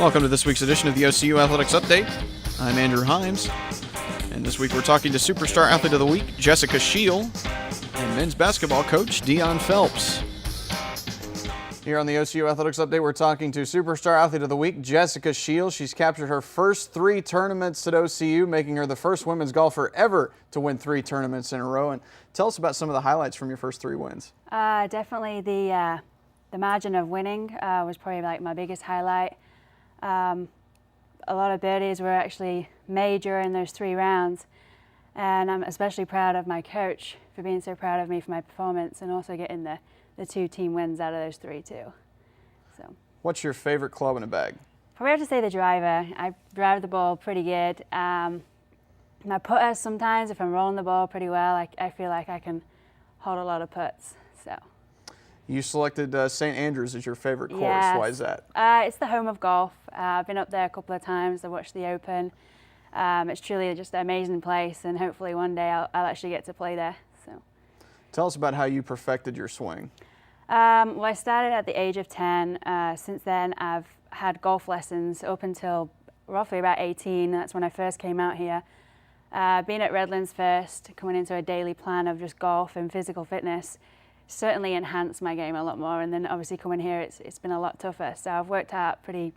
Welcome to this week's edition of the OCU Athletics Update. I'm Andrew Himes, and this week we're talking to Superstar Athlete of the Week, Jessica Schiele, and men's basketball coach, Dionne Phelps. Here on the OCU Athletics Update, we're talking to Superstar Athlete of the Week, Jessica Schiele. She's captured her first 3 tournaments at OCU, making her the first women's golfer ever to win 3 tournaments in a row. And tell us about some of the highlights from your first 3 wins. Definitely the margin of winning was probably like my biggest highlight. A lot of birdies were actually made during those 3 rounds, and I'm especially proud of my coach for being so proud of me for my performance and also getting the 2 team wins out of those 3 too. So, what's your favorite club in a bag? Probably have to say the driver. I drive the ball pretty good. My putter, sometimes if I'm rolling the ball pretty well, I feel like I can hold a lot of putts. So. You selected St. Andrews as your favorite course. Yes. Why is that? It's the home of golf. I've been up there a couple of times. I watched the Open. It's truly just an amazing place, and hopefully one day I'll actually get to play there. So. Tell us about how you perfected your swing. Well, I started at the age of 10. Since then, I've had golf lessons up until roughly about 18. That's when I first came out here. Being at Redlands first, coming into a daily plan of just golf and physical fitness, certainly enhanced my game a lot more, and then obviously coming here it's been a lot tougher, so I've worked out pretty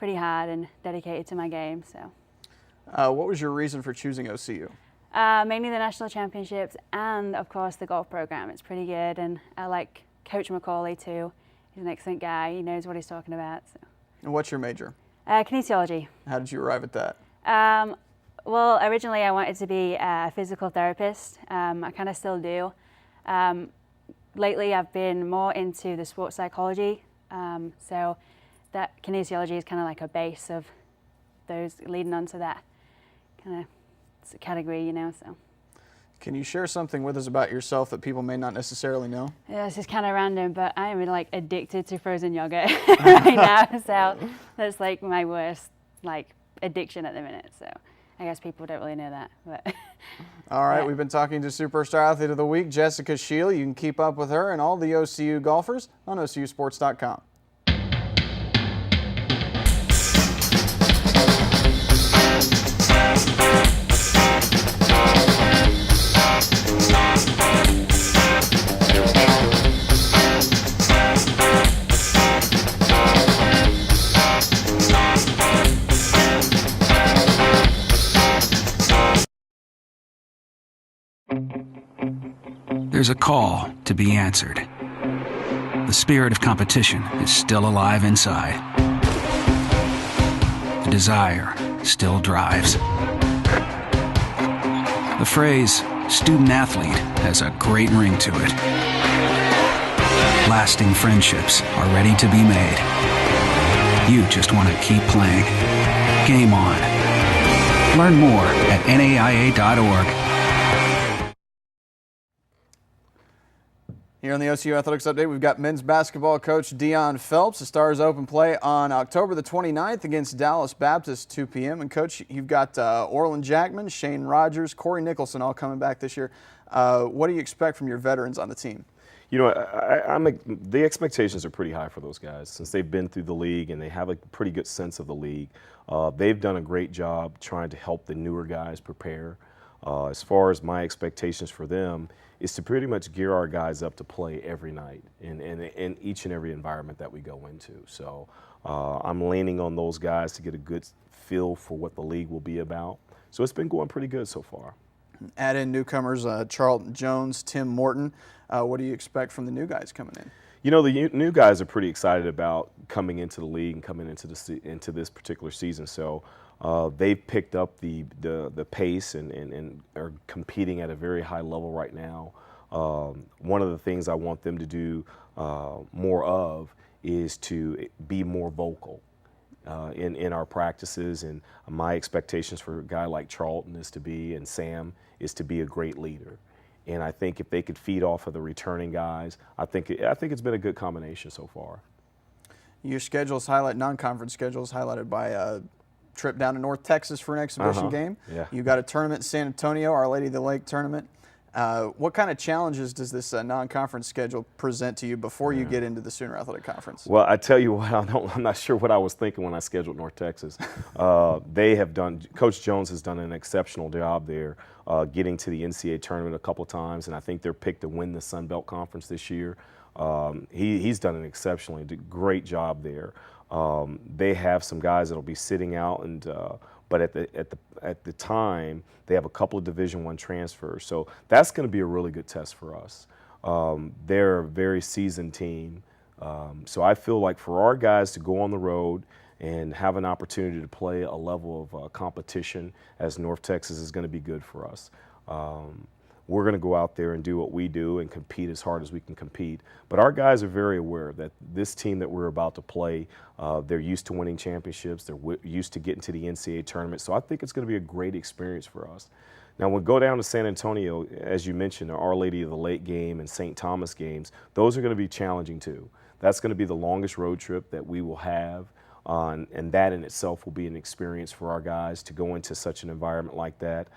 hard and dedicated to my game. So what was your reason for choosing OCU? Mainly the national championships and of course the golf program. It's pretty good, and I like Coach Macaulay too. He's an excellent guy. He knows what he's talking about. So. And what's your major? Kinesiology. How did you arrive at that? Well, originally I wanted to be a physical therapist. I kind of still do. Lately, I've been more into the sports psychology, so that kinesiology is kind of like a base of those leading on to that kind of category, you know. So, can you share something with us about yourself that people may not necessarily know? Yeah, this is kind of random, but I am like addicted to frozen yogurt right now. So that's like my worst addiction at the minute. So I guess people don't really know that, but. All right, we've been talking to Superstar Athlete of the Week, Jessica Schiele. You can keep up with her and all the OCU golfers on OCUsports.com. There's a call to be answered. The spirit of competition is still alive inside. The desire still drives. The phrase student athlete has a great ring to it. Lasting friendships are ready to be made. You just want to keep playing. Game on. Learn more at naia.org. Here on the OCU Athletics Update, we've got men's basketball coach Dionne Phelps. The Stars open play on October the 29th against Dallas Baptist, 2 p.m. And Coach, you've got Orland Jackman, Shane Rogers, Corey Nicholson all coming back this year. What do you expect from your veterans on the team? You know, the expectations are pretty high for those guys since they've been through the league and they have a pretty good sense of the league. They've done a great job trying to help the newer guys prepare. As far as my expectations for them is to pretty much gear our guys up to play every night in each and every environment that we go into. So I'm leaning on those guys to get a good feel for what the league will be about. So it's been going pretty good so far. Add in newcomers, Charlton Jones, Tim Morton. What do you expect from the new guys coming in? You know, the new guys are pretty excited about coming into the league and coming into this particular season. So they've picked up the pace and are competing at a very high level right now. One of the things I want them to do more of is to be more vocal in our practices. And my expectations for a guy like Charlton and Sam is to be a great leader. And I think if they could feed off of the returning guys, I think it's been a good combination so far. Your schedules highlight non-conference schedules highlighted by a trip down to North Texas for an exhibition game. Yeah. You got a tournament in San Antonio, Our Lady of the Lake tournament. What kind of challenges does this non-conference schedule present to you before you get into the Sooner Athletic Conference? Well, I tell you what, I'm not sure what I was thinking when I scheduled North Texas. Coach Jones has done an exceptional job there, getting to the NCAA tournament a couple times, and I think they're picked to win the Sun Belt Conference this year. He's done an exceptionally great job there. They have some guys that'll be sitting out, but at the time they have a couple of Division I transfers, so that's going to be a really good test for us. They're a very seasoned team, so I feel like for our guys to go on the road and have an opportunity to play a level of competition as North Texas is going to be good for us. We're going to go out there and do what we do and compete as hard as we can compete. But our guys are very aware that this team that we're about to play, they're used to winning championships. They're used to getting to the NCAA tournament. So I think it's going to be a great experience for us. Now, when we go down to San Antonio, as you mentioned, the Our Lady of the Lake game and St. Thomas games, those are going to be challenging too. That's going to be the longest road trip that we will have. And that in itself will be an experience for our guys to go into such an environment like that.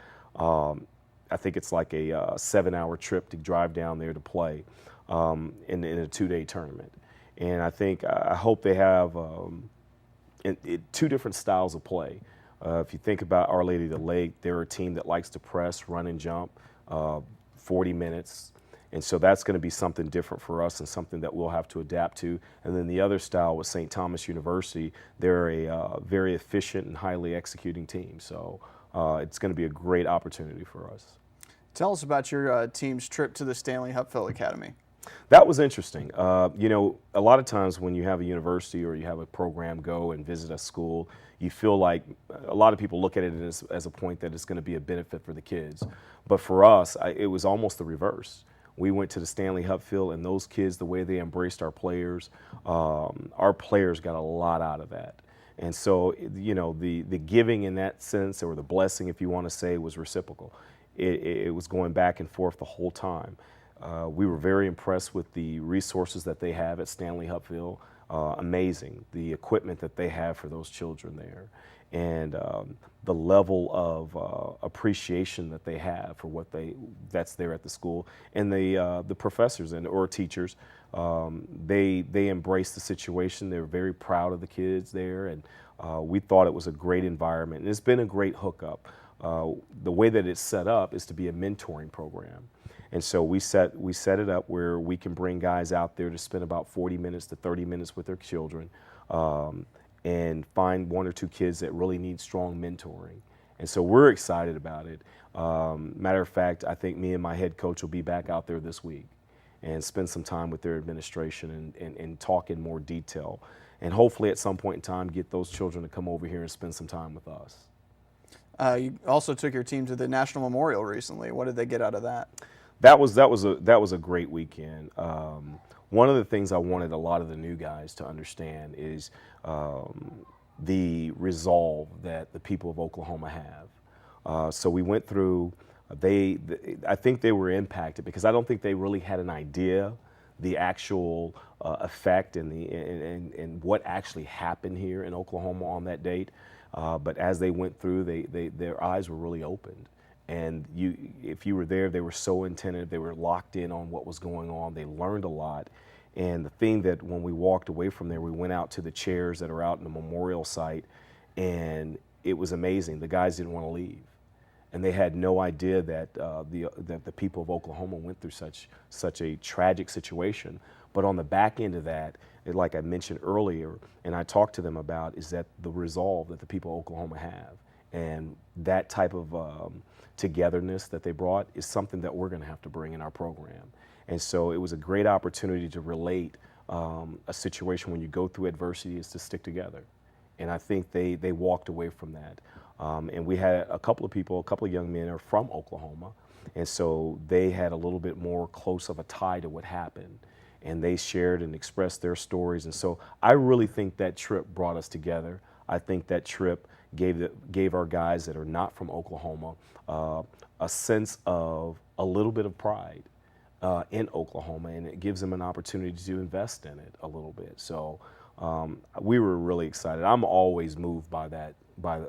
I think it's like a 7-hour trip to drive down there to play in a 2-day tournament. And I hope they have two different styles of play. If you think about Our Lady of the Lake, they're a team that likes to press, run, and jump 40 minutes. And so that's going to be something different for us and something that we'll have to adapt to. And then the other style with St. Thomas University, they're a very efficient and highly executing team. So it's going to be a great opportunity for us. Tell us about your team's trip to the Stanley Hupfeld Academy. That was interesting. You know, a lot of times when you have a university or you have a program go and visit a school, you feel like a lot of people look at it as a point that it's going to be a benefit for the kids. But for us, it was almost the reverse. We went to the Stanley Hupfeld, and those kids, the way they embraced our players got a lot out of that. And so, you know, the giving in that sense, or the blessing, if you want to say, was reciprocal. It was going back and forth the whole time. We were very impressed with the resources that they have at Stanley Hupfeld. Amazing, the equipment that they have for those children there, and the level of appreciation that they have for that's there at the school, and the professors or teachers. They embrace the situation. They're very proud of the kids there, and we thought it was a great environment. And it's been a great hookup. The way that it's set up is to be a mentoring program. And so we set it up where we can bring guys out there to spend about 40 minutes to 30 minutes with their children and find 1 or 2 kids that really need strong mentoring. And so we're excited about it. Matter of fact, I think me and my head coach will be back out there this week and spend some time with their administration and talk in more detail. And hopefully at some point in time get those children to come over here and spend some time with us. You also took your team to the National Memorial recently. What did they get out of that? That was a great weekend. One of the things I wanted a lot of the new guys to understand is the resolve that the people of Oklahoma have. So we went through. I think they were impacted because I don't think they really had an idea the actual effect and what actually happened here in Oklahoma on that date. But as they went through, their eyes were really opened. And if you were there, they were so attentive. They were locked in on what was going on. They learned a lot. And the thing that when we walked away from there, we went out to the chairs that are out in the memorial site, and it was amazing. The guys didn't want to leave. And they had no idea that the people of Oklahoma went through such a tragic situation. But on the back end of that, like I mentioned earlier, and I talked to them about, is that the resolve that the people of Oklahoma have. And that type of togetherness that they brought is something that we're going to have to bring in our program. And so it was a great opportunity to relate a situation when you go through adversity is to stick together. And I think they walked away from that. And we had a couple of young men are from Oklahoma. And so they had a little bit more close of a tie to what happened. And they shared and expressed their stories. And so I really think that trip brought us together. I think that trip gave our guys that are not from Oklahoma a sense of a little bit of pride in Oklahoma, and it gives them an opportunity to invest in it a little bit. So we were really excited. I'm always moved by that.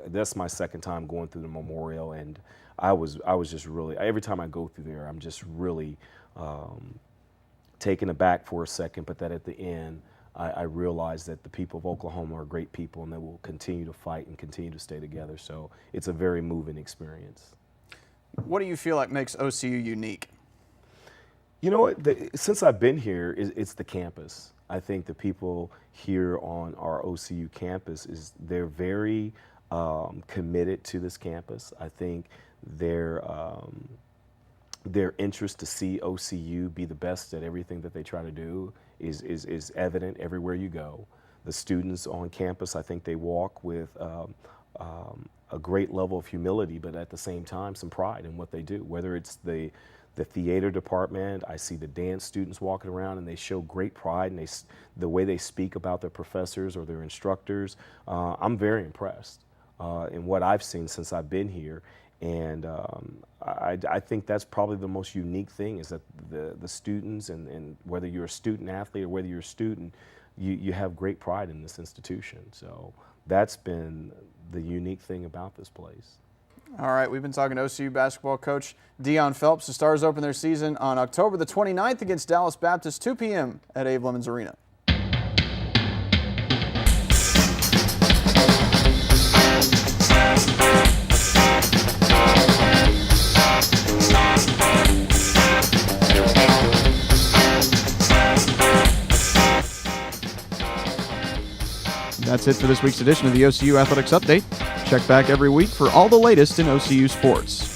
That's my second time going through the memorial, and I was just really, every time I go through there, I'm just really taken aback for a second, but that at the end, I realize that the people of Oklahoma are great people and they will continue to fight and continue to stay together. So it's a very moving experience. What do you feel like makes OCU unique? You know what, since I've been here, it's the campus. I think the people here on our OCU campus, they're very committed to this campus. I think their interest to see OCU be the best at everything that they try to do is evident everywhere you go. The students on campus, I think they walk with a great level of humility, but at the same time some pride in what they do. Whether it's the theater department, I see the dance students walking around and they show great pride, and the way they speak about their professors or their instructors, I'm very impressed in what I've seen since I've been here. And I think that's probably the most unique thing, is that the students, and whether you're a student athlete or whether you're a student, you have great pride in this institution. So that's been the unique thing about this place. All right, we've been talking to OCU basketball coach Dionne Phelps. The Stars open their season on October the 29th against Dallas Baptist, 2 p.m. at Abe Lemons Arena. That's it for this week's edition of the OCU Athletics Update. Check back every week for all the latest in OCU sports.